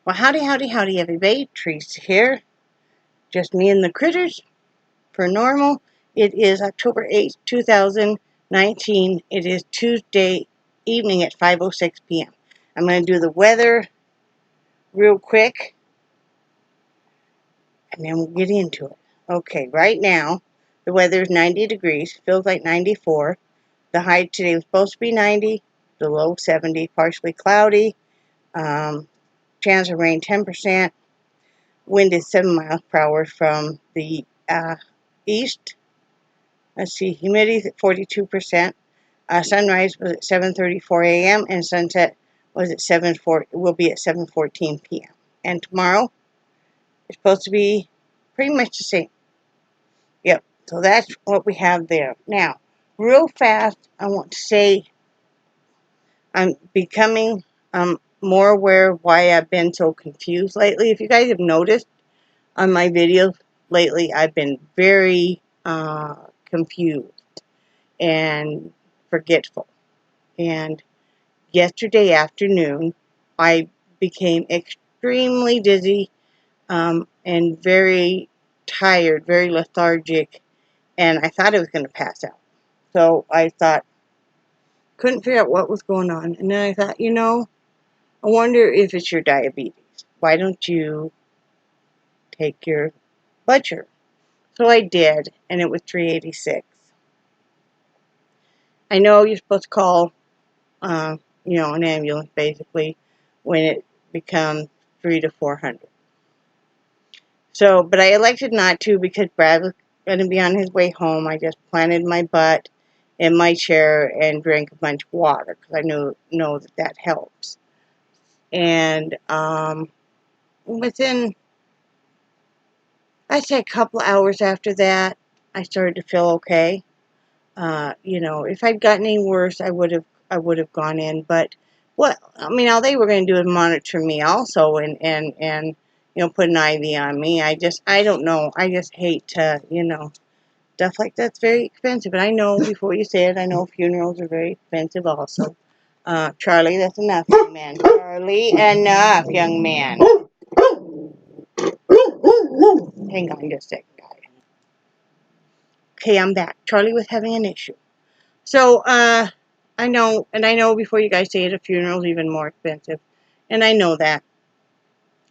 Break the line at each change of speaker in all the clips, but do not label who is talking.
Well, howdy, howdy, howdy, everybody. Theresa here. Just me and the critters for normal. It is October 8th, 2019. It is Tuesday evening at 5:06 p.m. I'm going to do the weather real quick, and then we'll get into it. Okay, right now, the weather is 90 degrees. Feels like 94. The high today was supposed to be 90. The low 70. Partially cloudy. Chance of rain 10%. Wind is 7 miles per hour from the east. Let's see, humidity is at 42%. Sunrise was at 7:34 a.m. and sunset was at 7:40. Will be at 7:14 p.m. And tomorrow is supposed to be pretty much the same. Yep. So that's what we have there. Now, real fast, I want to say I'm becoming more aware of why I've been so confused lately. If you guys have noticed on my videos lately, I've been very confused and forgetful. And yesterday afternoon, I became extremely dizzy and very tired, very lethargic, and I thought I was going to pass out. So I thought, couldn't figure out what was going on. And then I thought, I wonder if it's your diabetes. Why don't you take your blood sugar? So I did, and it was 386. I know you're supposed to call, an ambulance basically when it becomes 300 to 400. So, but I elected not to because Brad was going to be on his way home. I just planted my butt in my chair and drank a bunch of water because I know that helps. And within, I'd say a couple hours after that, I started to feel okay. If I'd gotten any worse, I would have gone in. But all they were going to do is monitor me also, and put an IV on me. I don't know. I just hate to, stuff like that's very expensive. And I know, before you say it, I know funerals are very expensive also. Charlie, that's enough, young man. Charlie, enough, young man. Hang on just a second, guys. Okay, I'm back. Charlie was having an issue. So, I know before you guys say it, a funeral is even more expensive. And I know that.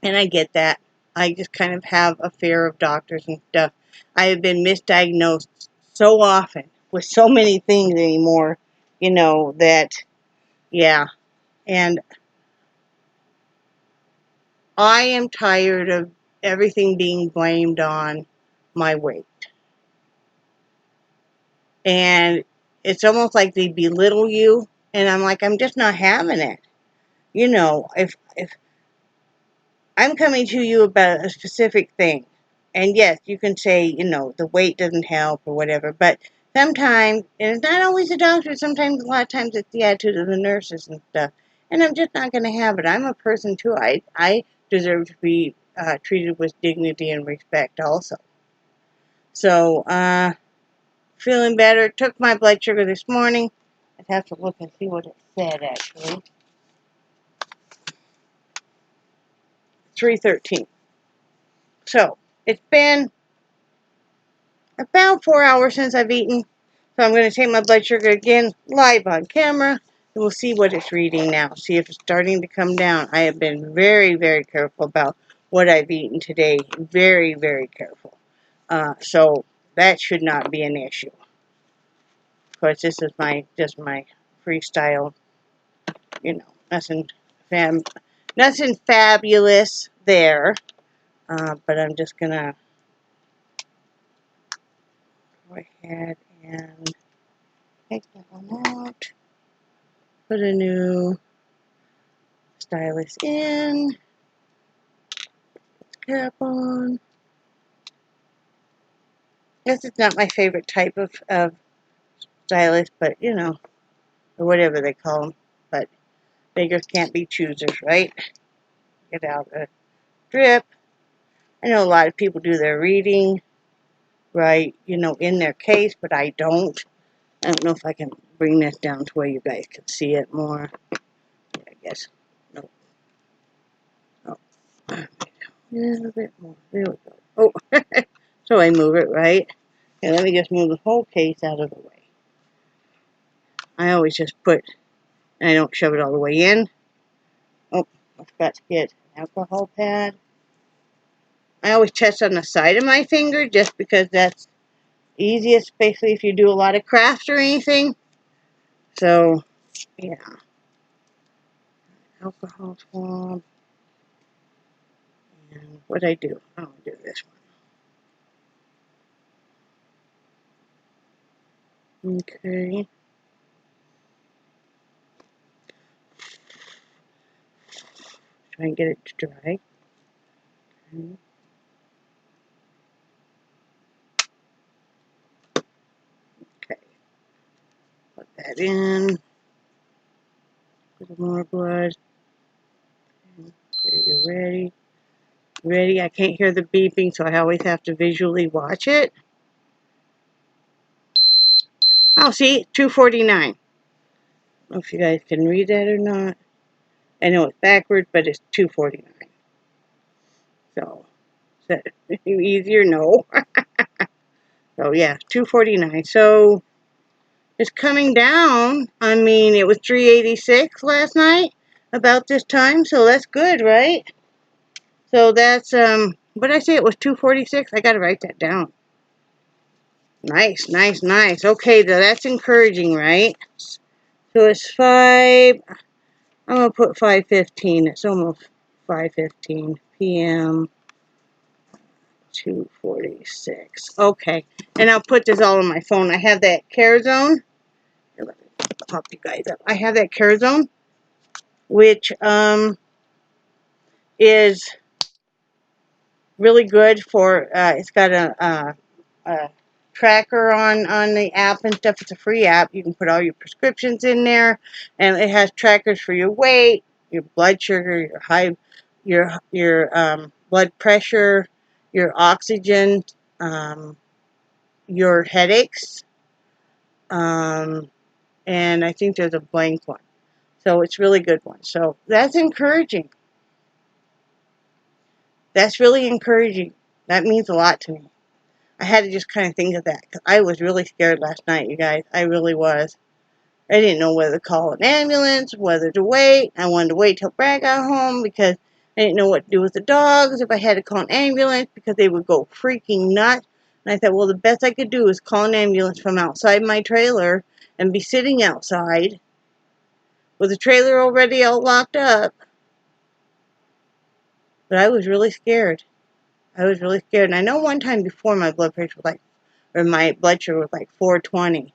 And I get that. I just kind of have a fear of doctors and stuff. I have been misdiagnosed so often with so many things anymore, that, yeah. And I am tired of everything being blamed on my weight. And it's almost like they belittle you. And I'm like, I'm just not having it. If I'm coming to you about a specific thing, and yes, you can say, the weight doesn't help or whatever, but sometimes, and it's not always the doctor, sometimes, a lot of times it's the attitude of the nurses and stuff, and I'm just not going to have it. I'm a person too. I deserve to be treated with dignity and respect also. So, feeling better. Took my blood sugar this morning. I'd have to look and see what it said, actually. 313. So, it's been about 4 hours since I've eaten. So I'm going to take my blood sugar again live on camera. And we'll see what it's reading now. See if it's starting to come down. I have been very, very careful about what I've eaten today. Very, very careful. So that should not be an issue. Of course, this is just my freestyle. Nothing fabulous there. But I'm just going to go ahead and take that one out. Put a new stylus in. Cap on. This is not my favorite type of stylus, but or whatever they call them. But beggars can't be choosers, right? Get out a drip. I know a lot of people do their reading, right, in their case, but I don't. I don't know if I can bring this down to where you guys can see it more. Yeah, I guess. No. A little bit more. There we go. Oh, so I move it, right? Okay, let me just move the whole case out of the way. I always just put, and I don't shove it all the way in. Oh, I forgot to get an alcohol pad. I always test on the side of my finger just because that's easiest, especially if you do a lot of crafts or anything. So, yeah. Alcohol swab. And what'd I do? Oh, I'll do this one. Okay. Try and get it to dry. Okay. Put that in. A little more blood. Okay, you're ready. Ready? I can't hear the beeping, so I always have to visually watch it. Oh, see? 249. I don't know if you guys can read that or not. I know it's backwards, but it's 249. So, is that easier? No. So, yeah, 249. So, it's coming down. I mean, it was 386 last night about this time, so that's good, right? So that's, what did I say? It was 246? I gotta write that down. Nice, nice, nice. Okay, that's encouraging, right? So it's 5, I'm gonna put 5:15. It's almost 5:15 p.m. 246. Okay, and I'll put this all on my phone. I have that care zone. Let me pop you guys up. I have that care zone, which is really good for. It's got a tracker on the app and stuff. It's a free app. You can put all your prescriptions in there, and it has trackers for your weight, your blood sugar, your blood pressure, your oxygen, your headaches, and I think there's a blank one. So it's a really good one. So that's encouraging. That's really encouraging. That means a lot to me. I had to just kind of think of that because I was really scared last night, you guys. I really was. I didn't know whether to call an ambulance, whether to wait. I wanted to wait till Brad got home because I didn't know what to do with the dogs. If I had to call an ambulance because they would go freaking nuts. And I thought, well, the best I could do is call an ambulance from outside my trailer and be sitting outside with the trailer already all locked up. But I was really scared. I was really scared. And I know one time before my blood pressure was like, or my blood sugar was like 420.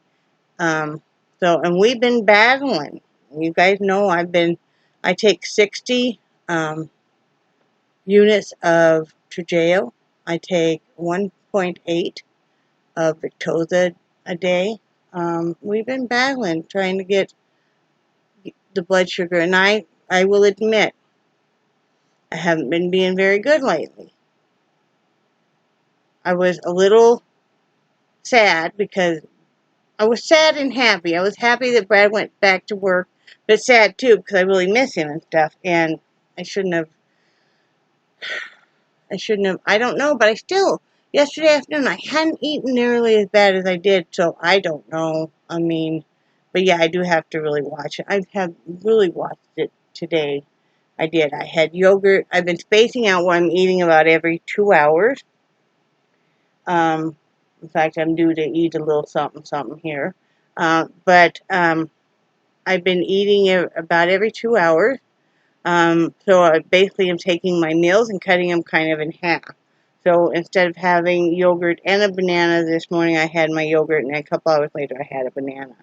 So, and we've been battling. You guys know I take 60 units of Trujillo. I take 1.8 of Victoza a day. We've been battling, trying to get the blood sugar, and I will admit, I haven't been being very good lately. I was a little sad because I was sad and happy. I was happy that Brad went back to work, but sad too because I really miss him and stuff. And I shouldn't have, I don't know, but I still, yesterday afternoon, I hadn't eaten nearly as bad as I did, so I don't know. I mean, but yeah, I do have to really watch it. I have really watched it today. I did. I had yogurt. I've been spacing out what I'm eating about every 2 hours. In fact, I'm due to eat a little something, something here. But I've been eating it about every 2 hours. So I basically am taking my meals and cutting them kind of in half. So instead of having yogurt and a banana this morning, I had my yogurt, and a couple hours later, I had a banana.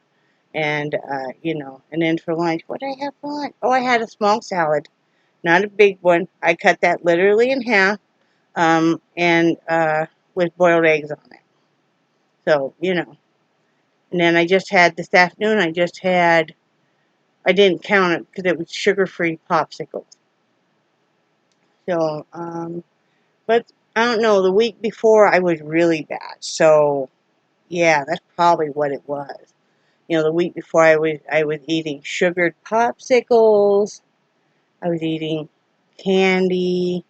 And, you know, and then for lunch, what did I have for lunch? Oh, I had a small salad, not a big one. I cut that literally in half, and with boiled eggs on it. So, you know. And then I just had, this afternoon, I didn't count it because it was sugar-free popsicles. So, but I don't know, the week before I was really bad. So, yeah, that's probably what it was. You know, the week before I was eating sugared popsicles. I was eating candy.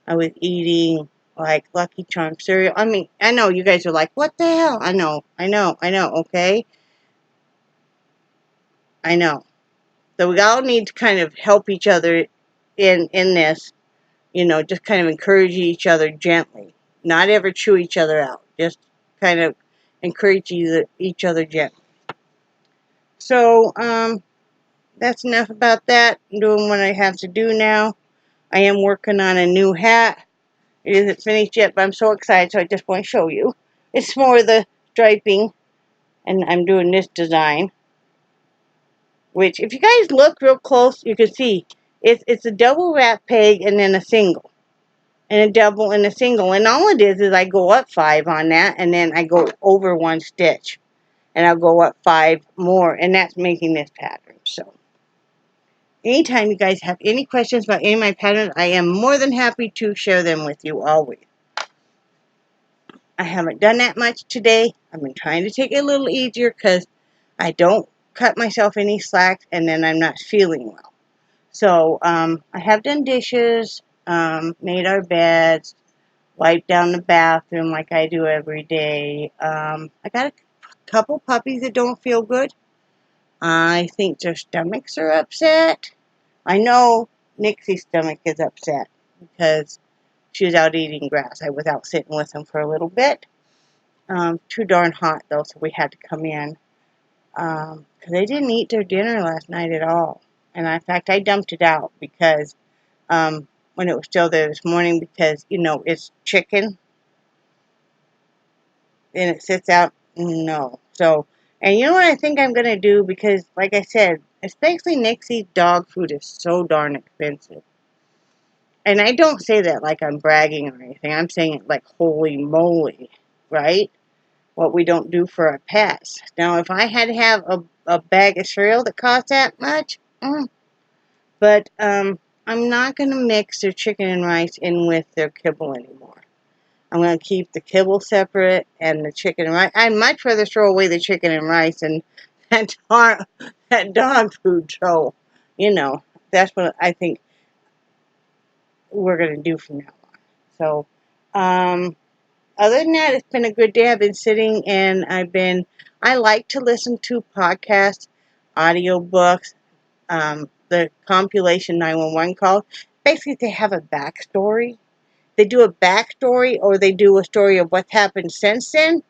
I was eating like Lucky Charm cereal. I mean, I know you guys are like, what the hell? I know, okay? I know. So we all need to kind of help each other in this, just kind of encourage each other gently. Not ever chew each other out. Just kind of encourage each other gently. So, that's enough about that. I'm doing what I have to do now. I am working on a new hat. It isn't finished yet, but I'm so excited, so I just want to show you. It's more of the striping, and I'm doing this design, which, if you guys look real close, you can see it's a double wrap peg and then a single, and a double and a single, and all it is I go up 5 on that, and then I go over 1 stitch, and I'll go up 5 more, and that's making this pattern. So anytime you guys have any questions about any of my patterns, I am more than happy to share them with you always. I haven't done that much today. I've been trying to take it a little easier because I don't cut myself any slack, and then I'm not feeling well. So I have done dishes, made our beds, wiped down the bathroom like I do every day. I got a couple puppies that don't feel good. I think their stomachs are upset. I know Nixie's stomach is upset because she was out eating grass. I was out sitting with them for a little bit. Too darn hot, though, so we had to come in. Because they didn't eat their dinner last night at all. And in fact, I dumped it out because when it was still there this morning, because, it's chicken. And it sits out. No. So, and you know what I think I'm going to do? Because, like I said, especially Nixie's dog food is so darn expensive. And I don't say that like I'm bragging or anything. I'm saying it like, holy moly, right? What we don't do for our pets. Now, if I had to have a bag of cereal that cost that much, but I'm not going to mix their chicken and rice in with their kibble anymore. I'm going to keep the kibble separate and the chicken and rice. I'd much rather throw away the chicken and rice than that dog food. So, that's what I think we're going to do from now on. So, other than that, it's been a good day. I've been sitting and I like to listen to podcasts, audiobooks, the compilation 911 call. Basically, they have a backstory. They do a backstory or they do a story of what's happened since then.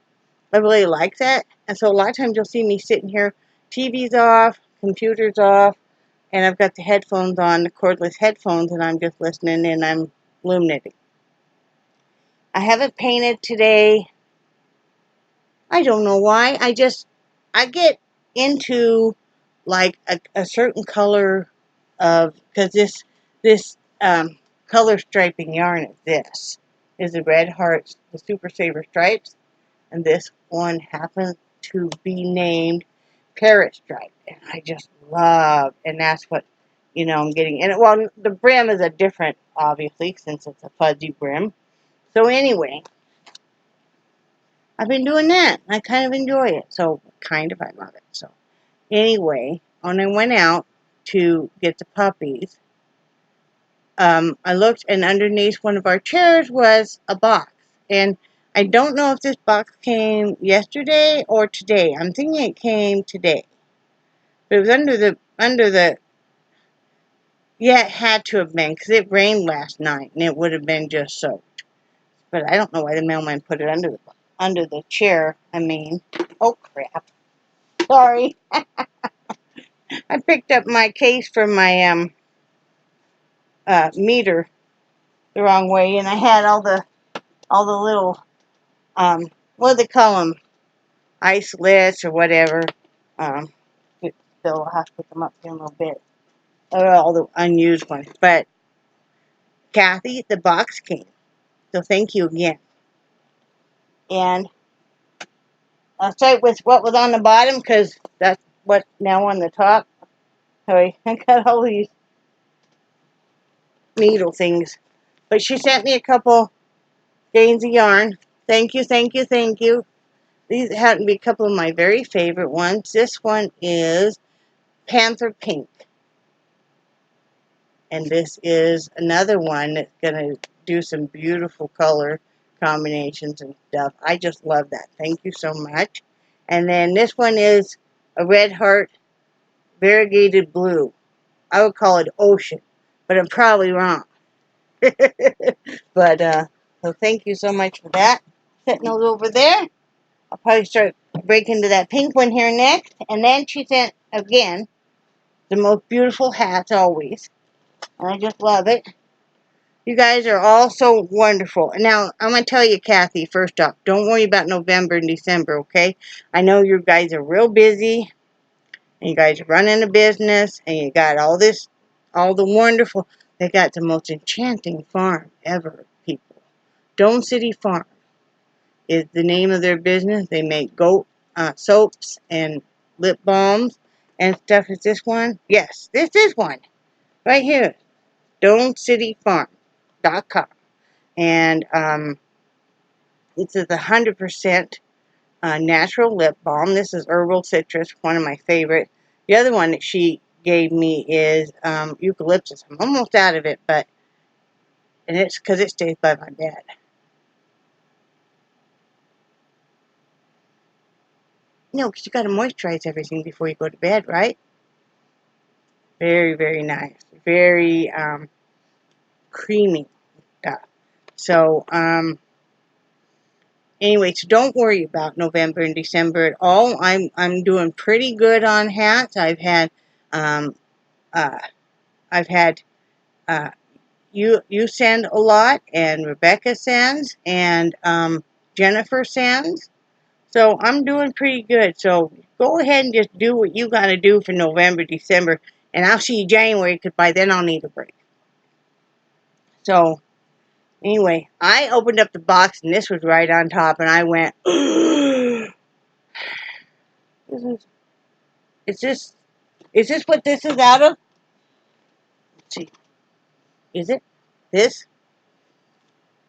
I really like that. And so a lot of times you'll see me sitting here, TV's off, computer's off, and I've got the headphones on, the cordless headphones, and I'm just listening and I'm illuminating. I haven't painted today. I don't know why. I get into like a certain color of, because this color striping yarn is the Red Hearts, the Super Saver Stripes, and this one happens to be named Parrot Stripe, and I just love, and that's what, I'm getting. And well, the brim is a different, obviously, since it's a fuzzy brim. So anyway, I've been doing that. I kind of enjoy it. So, I love it. So, anyway, when I went out to get the puppies, I looked, and underneath one of our chairs was a box. And I don't know if this box came yesterday or today. I'm thinking it came today. But it was yeah, it had to have been, because it rained last night, and it would have been just soaked. But I don't know why the mailman put it under the chair. Oh crap. Sorry. I picked up my case for my meter the wrong way, and I had all the little what do they call them? Isolets or whatever. Still, I'll have to pick them up here in a little bit. All the unused ones. But Kathy, the box came. So thank you again. And I'll start with what was on the bottom, because that's what's now on the top. Sorry, I got all these needle things. But she sent me a couple skeins of yarn. Thank you, thank you, thank you. These happen to be a couple of my very favorite ones. This one is Panther Pink. And this is another one that's going to do some beautiful color combinations and stuff. I just love that. Thank you so much. And then this one is a red heart variegated blue. I would call it ocean, but I'm probably wrong. But, so thank you so much for that. Setting those over there. I'll probably start breaking into that pink one here next. And then she sent, again, the most beautiful hats always. And I just love it. You guys are all so wonderful. Now, I'm going to tell you, Kathy, first off, don't worry about November and December, okay? I know you guys are real busy, and you guys are running a business, and you got all this, all the wonderful, they got the most enchanting farm ever, people. Dome City Farm is the name of their business. They make goat soaps and lip balms and stuff. Is this one? Yes, this is one. Right here. DomeCityFarm.com. And this is 100% natural lip balm. This is herbal citrus, one of my favorite. The other one that she gave me is eucalyptus. I'm almost out of it, but and it's because it stays by my bed. No, because you got to moisturize everything before you go to bed, right? Very, very nice. Very creamy stuff. So, anyway, so don't worry about November and December at all. I'm doing pretty good on hats. I've had you send a lot, and Rebecca sends, and Jennifer sends. So I'm doing pretty good. So go ahead and just do what you got to do for November, December, and I'll see you January, because by then I'll need a break. So anyway, I opened up the box, and this was right on top, and I went, is this what this is out of? Let's see. Is it? This?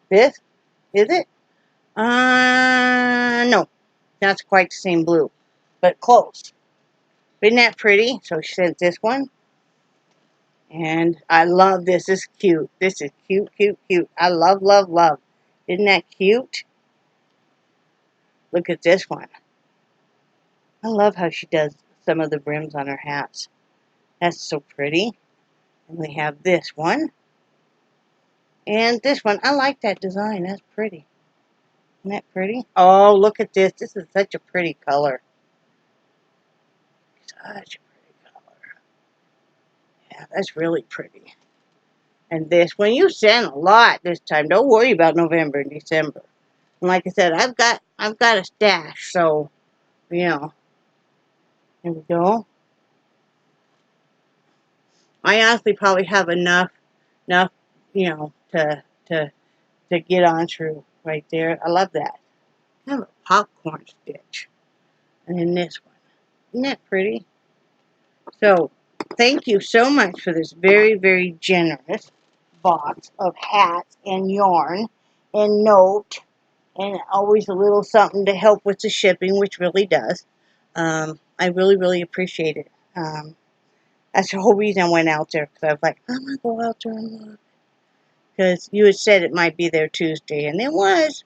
This? Is it? No. Not quite the same blue, but close. Isn't that pretty? So she sent this one. And I love this. This is cute. This is cute, cute, cute. I love, love, love. Isn't that cute? Look at this one. I love how she does some of the brims on her hats. That's so pretty. And we have this one. And this one. I like that design. That's pretty. Isn't that pretty? Oh, look at this. This is such a pretty color. Such a pretty color. Yeah, that's really pretty. And this, when you send a lot this time, don't worry about November and December. And like I said, I've got a stash, so you know. There we go. I honestly probably have enough, you know, to get on through right there. I love that. Kind of a popcorn stitch. And then this one. Isn't that pretty? So, thank you so much for this very, very generous box of hats and yarn and note and always a little something to help with the shipping, which really does. I really, really appreciate it. That's the whole reason I went out there, because I was like, I'm going to go out there and look. Because you had said it might be there Tuesday, and it was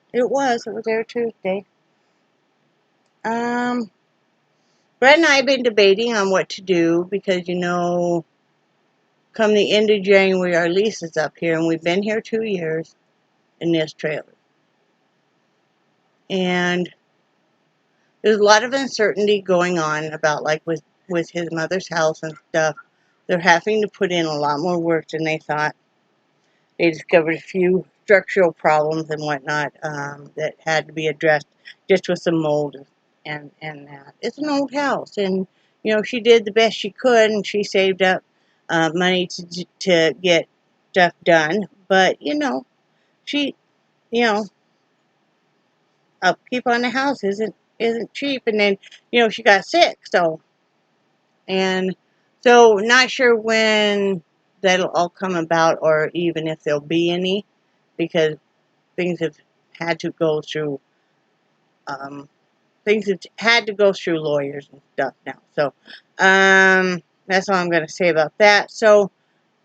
there Tuesday. Brett and I have been debating on what to do, because, you know, come the end of January, our lease is up here, and we've been here 2 years in this trailer. And there's a lot of uncertainty going on about, like, with his mother's house and stuff. They're having to put in a lot more work than they thought. They discovered a few structural problems and whatnot that had to be addressed, just with some mold and that. It's an old house, and, you know, she did the best she could, and she saved up money to get stuff done. But, you know, she, you know, upkeep on the house isn't cheap. And then, you know, she got sick, so, and so not sure when that'll all come about, or even if there'll be any, because things have had to go through lawyers and stuff now. So that's all I'm going to say about that. So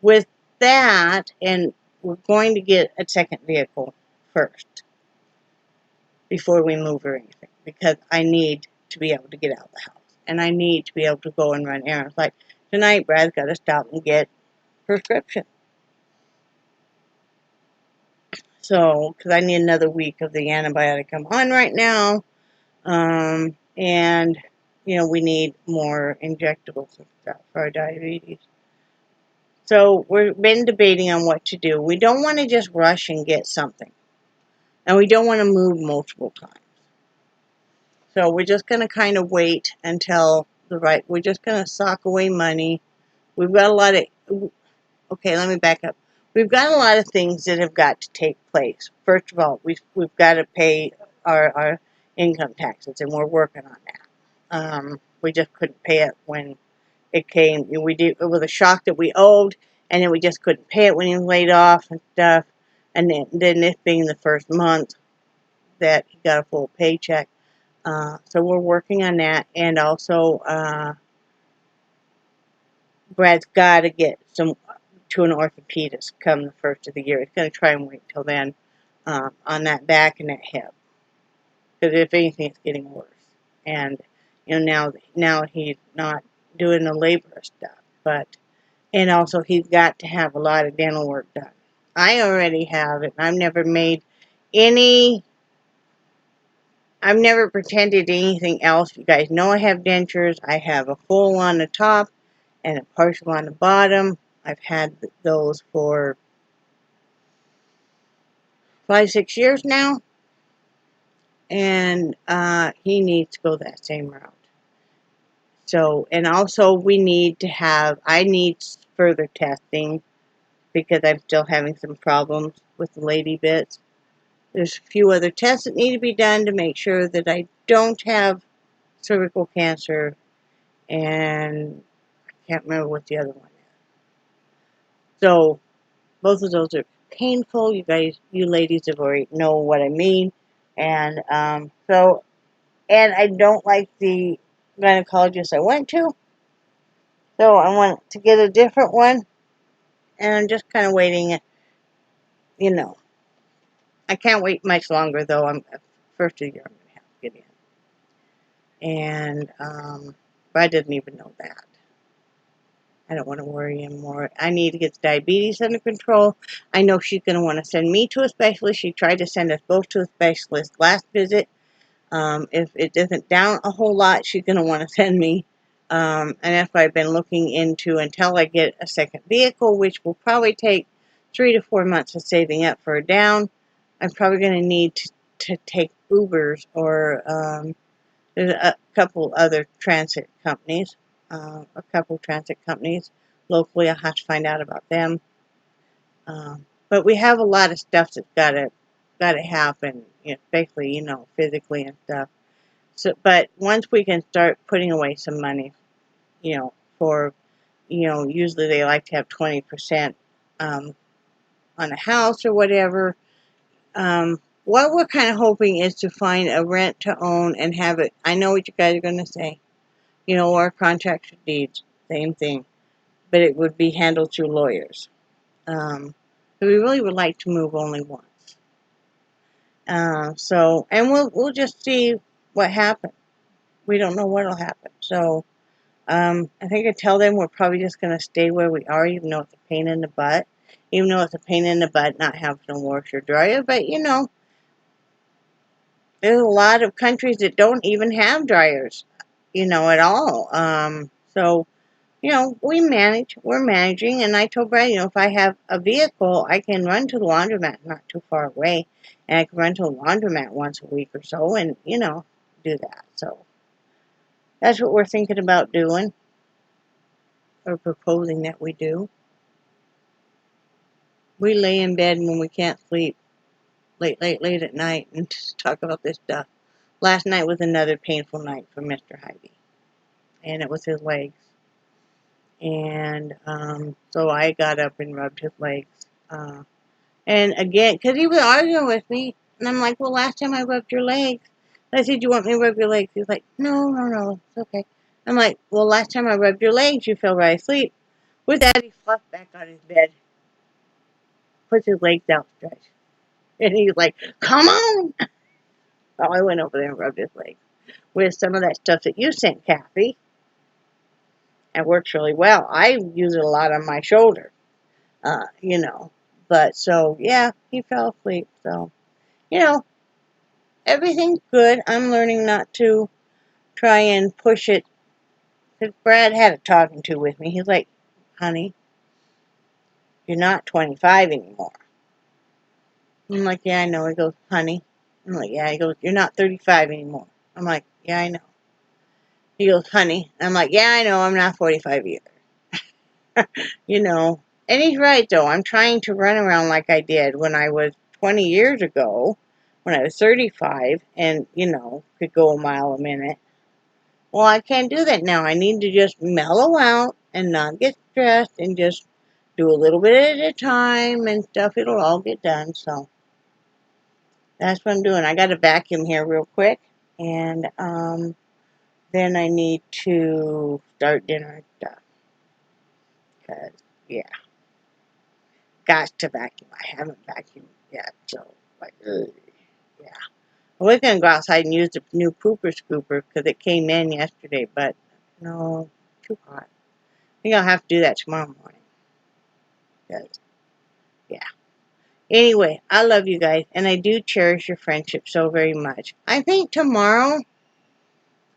with that, and we're going to get a second vehicle first before we move or anything, because I need to be able to get out of the house. And I need to be able to go and run errands. Like tonight, Brad's got to stop and get prescription. So, because I need another week of the antibiotic I'm on right now. And, we need more injectables and stuff for our diabetes. So, we've been debating on what to do. We don't want to just rush and get something. And we don't want to move multiple times. So, we're just going to kind of wait until we're just going to sock away money. We've got a lot of, okay, let me back up. We've got a lot of things that have got to take place. First of all, we've got to pay our income taxes, and we're working on that. We just couldn't pay it when it came. It was a shock that we owed, and then we just couldn't pay it when he was laid off and stuff. And then this being the first month that he got a full paycheck. So we're working on that, and also Brad's got to get to an orthopedist come the first of the year. He's going to try and wait till then on that back and that hip, because if anything, it's getting worse. And now he's not doing the labor stuff, and also he's got to have a lot of dental work done. I already have it. I've never pretended anything else. You guys know I have dentures. I have a full on the top and a partial on the bottom. I've had those for 5-6 years now, and he needs to go that same route. So, and also I need further testing because I'm still having some problems with the lady bits. There's a few other tests that need to be done to make sure that I don't have cervical cancer, and I can't remember what the other one is. So, both of those are painful. You ladies have already know what I mean. And and I don't like the gynecologist I went to. So I want to get a different one. And I'm just kind of waiting, I can't wait much longer, though. First of the year I'm going to have to get in. And but I didn't even know that. I don't want to worry anymore. I need to get the diabetes under control. I know she's going to want to send me to a specialist. She tried to send us both to a specialist last visit. If it isn't down a whole lot, she's going to want to send me. And that's what I've been looking into until I get a second vehicle, which will probably take 3 to 4 months of saving up for a down. I'm probably going to need to take Ubers, or there's a couple other transit companies. Locally. I'll have to find out about them. But we have a lot of stuff that's got to happen, especially physically and stuff. So, but once we can start putting away some money, for usually they like to have 20% on a house or whatever. What we're kind of hoping is to find a rent to own and have it. I know what you guys are going to say. Or contract deeds, same thing. But it would be handled through lawyers. So we really would like to move only once. And we'll just see what happens. We don't know what'll happen. So I think I tell them we're probably just going to stay where we are, even though it's a pain in the butt. Even though it's a pain in the butt not having a washer dryer. But there's a lot of countries that don't even have dryers, at all. So we're managing, and I told Brad, if I have a vehicle, I can run to the laundromat not too far away, and I can run to the laundromat once a week or so, and, do that. So that's what we're thinking about doing, or proposing that we do. We lay in bed when we can't sleep late at night and just talk about this stuff. Last night was another painful night for Mr. Heide, and it was his legs. And so I got up and rubbed his legs. And again, because he was arguing with me, and I'm like, well, last time I rubbed your legs, I said, you want me to rub your legs? He's like, no, it's okay. I'm like, well, last time I rubbed your legs, you fell right asleep. With that, he fluffed back on his bed, puts his legs outstretched. And he's like, come on! So I went over there and rubbed his legs with some of that stuff that you sent, Kathy. It works really well. I use it a lot on my shoulder, you know. But so, yeah, he fell asleep. So, you know, everything's good. I'm learning not to try and push it. Because Brad had a talking to with me. He's like, honey, you're not 25 anymore. I'm like, yeah, I know. He goes, honey. I'm like, yeah. He goes, you're not 35 anymore. I'm like, yeah, I know. He goes, honey. I'm like, yeah, I know. I'm not 45 either. You know. And he's right, though. I'm trying to run around like I did when I was 20 years ago, when I was 35, and, you know, could go a mile a minute. Well, I can't do that now. I need to just mellow out and not get stressed and just do a little bit at a time and stuff. It'll all get done. So that's what I'm doing. I got to vacuum here real quick. And then I need to start dinner and stuff. Because, yeah, got to vacuum. I haven't vacuumed yet. So, like, ugh, yeah. I was going to go outside and use the new pooper scooper because it came in yesterday. But, no, too hot. I think I'll have to do that tomorrow morning. Because, yeah. Anyway, I love you guys, and I do cherish your friendship so very much. I think tomorrow,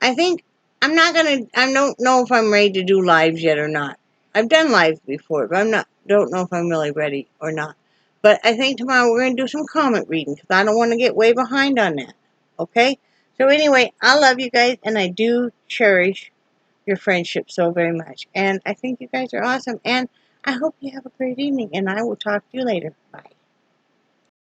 I don't know if I'm ready to do lives yet or not. I've done lives before, but don't know if I'm really ready or not. But I think tomorrow we're going to do some comment reading, because I don't want to get way behind on that. Okay? So anyway, I love you guys, and I do cherish your friendship so very much. And I think you guys are awesome, and I hope you have a great evening, and I will talk to you later. Bye.